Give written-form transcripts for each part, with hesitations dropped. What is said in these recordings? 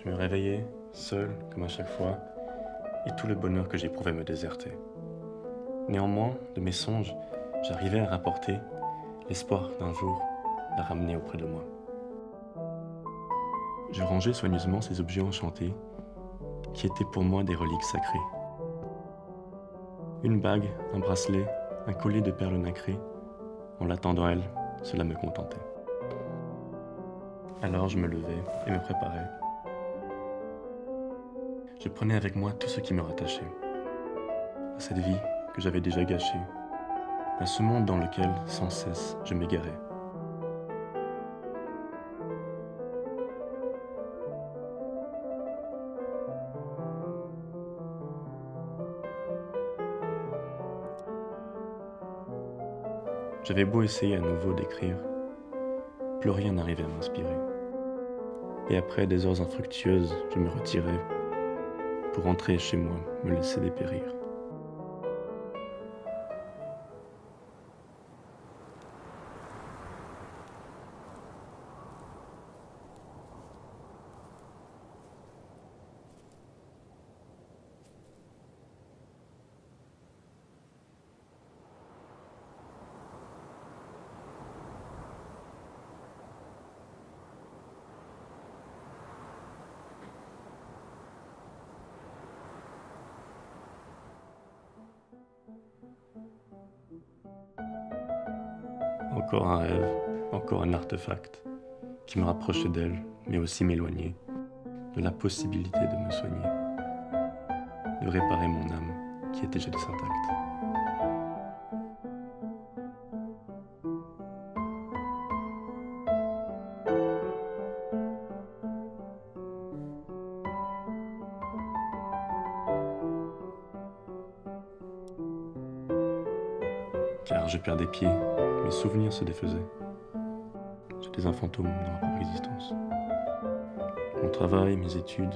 Je me réveillais, seul, comme à chaque fois, et tout le bonheur que j'éprouvais me désertait. Néanmoins, de mes songes, j'arrivais à rapporter l'espoir d'un jour la ramener auprès de moi. Je rangeais soigneusement ces objets enchantés, qui étaient pour moi des reliques sacrées. Une bague, un bracelet, un collier de perles nacrées, en l'attendant elle, cela me contentait. Alors je me levais et me préparais. Je prenais avec moi tout ce qui me rattachait à cette vie que j'avais déjà gâchée, à ce monde dans lequel, sans cesse, je m'égarais. J'avais beau essayer à nouveau d'écrire, plus rien n'arrivait à m'inspirer. Et après des heures infructueuses, je me retirais pour rentrer chez moi, me laisser dépérir. Encore un rêve, encore un artefact qui me rapprochait d'elle, mais aussi m'éloignait de la possibilité de me soigner, de réparer mon âme qui était jadis intacte. Car je perdais pied, mes souvenirs se défaisaient. J'étais un fantôme dans ma propre existence. Mon travail, mes études,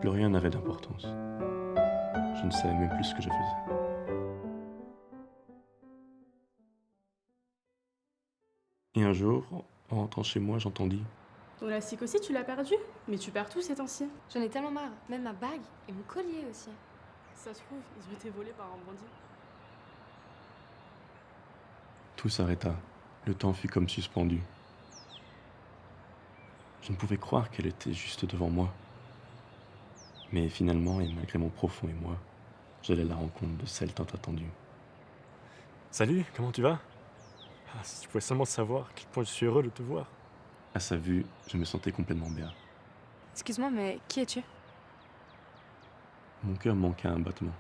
plus rien n'avait d'importance. Je ne savais même plus ce que je faisais. Et un jour, en rentrant chez moi, j'entendis Ton élastique aussi, tu l'as perdu? Mais tu perds tout ces temps-ci. J'en ai tellement marre, même ma bague et mon collier aussi. Ça se trouve, ils ont été volés par un bandit. tout s'arrêta. Le temps fut comme suspendu. Je ne pouvais croire qu'elle était juste devant moi. Mais finalement, et malgré mon profond émoi, j'allais à la rencontre de celle tant attendue. Salut, comment tu vas? Ah, si tu pouvais seulement savoir à quel point je suis heureux de te voir. À sa vue, je me sentais complètement bien. Excuse-moi, mais qui es-tu? Mon cœur manqua un battement.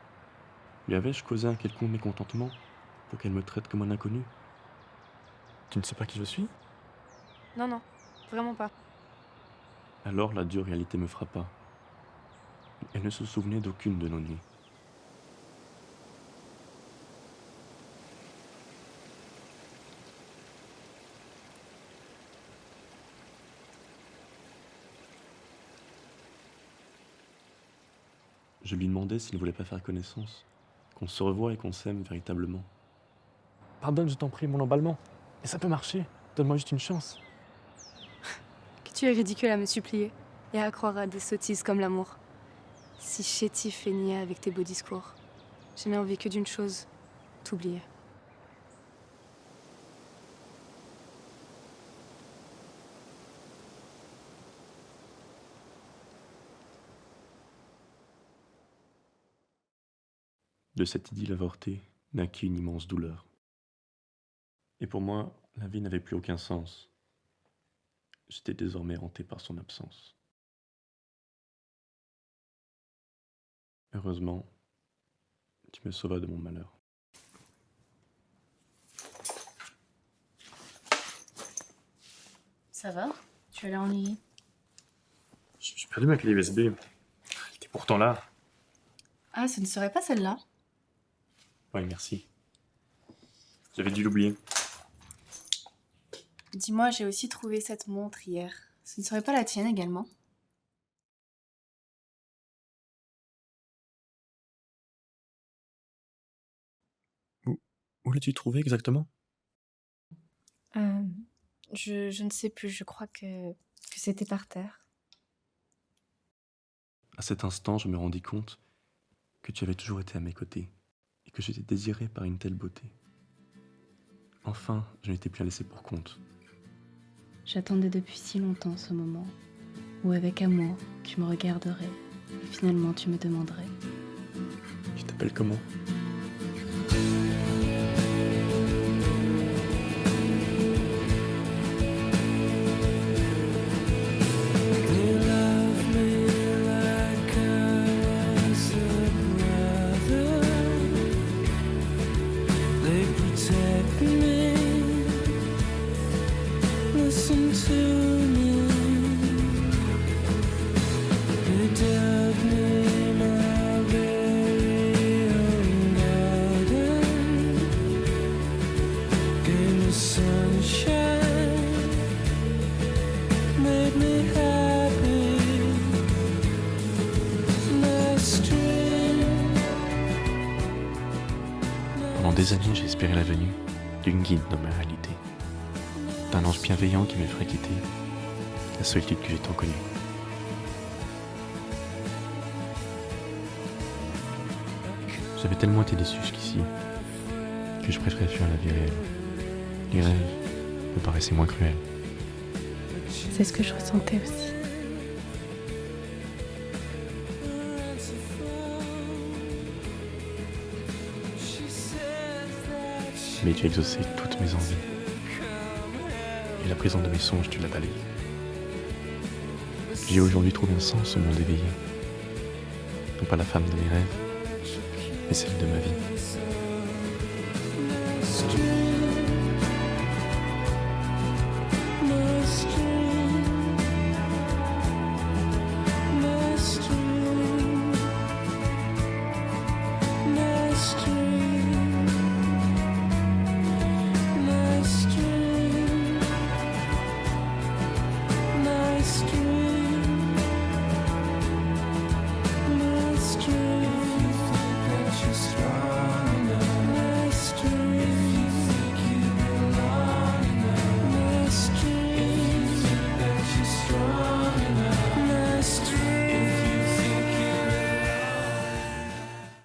Lui avais-je causé un quelconque mécontentement pour qu'elle me traite comme un inconnu? Tu ne sais pas qui je suis? Non, non, vraiment pas. Alors la dure réalité me frappa. Elle ne se souvenait d'aucune de nos nuits. Je lui demandais s'il ne voulait pas faire connaissance, qu'on se revoie et qu'on s'aime véritablement. Pardonne, je t'en prie, mon emballement. Mais ça peut marcher. Donne-moi juste une chance. Que tu es ridicule à me supplier et à croire à des sottises comme l'amour. Si chétif et niais avec tes beaux discours. Je n'ai envie que d'une chose, t'oublier. De cette idylle avortée naquit une immense douleur. Et pour moi, la vie n'avait plus aucun sens. J'étais désormais hanté par son absence. Heureusement, tu me sauvas de mon malheur. Ça va? Tu as l'air ennuyé. J'ai perdu ma clé USB. Elle était pourtant là. Ah, ce ne serait pas celle-là? Oui, merci. J'avais dû l'oublier. Dis-moi, j'ai aussi trouvé cette montre hier. Ce ne serait pas la tienne également? Où l'as-tu trouvée exactement? Euh, je ne sais plus, je crois que c'était par terre. À cet instant, je me rendis compte que tu avais toujours été à mes côtés et que j'étais désiré par une telle beauté. Enfin, je n'étais plus à laisser pour compte. J'attendais depuis si longtemps ce moment où avec amour tu me regarderais et finalement tu me demanderais. Tu t'appelles comment ? Pendant des années, j'ai espéré la venue d'une guide dans ma réalité, d'un ange bienveillant qui me ferait quitter la solitude que j'ai tant connue. J'avais tellement été déçu jusqu'ici que je préférais fuir la vie réelle. Les rêves me paraissaient moins cruels. C'est ce que je ressentais aussi. Mais tu as exaucé toutes mes envies. Et la prison de mes songes, tu l'as balayée. J'ai aujourd'hui trouvé un sens au monde éveillé. Non pas la femme de mes rêves, mais celle de ma vie.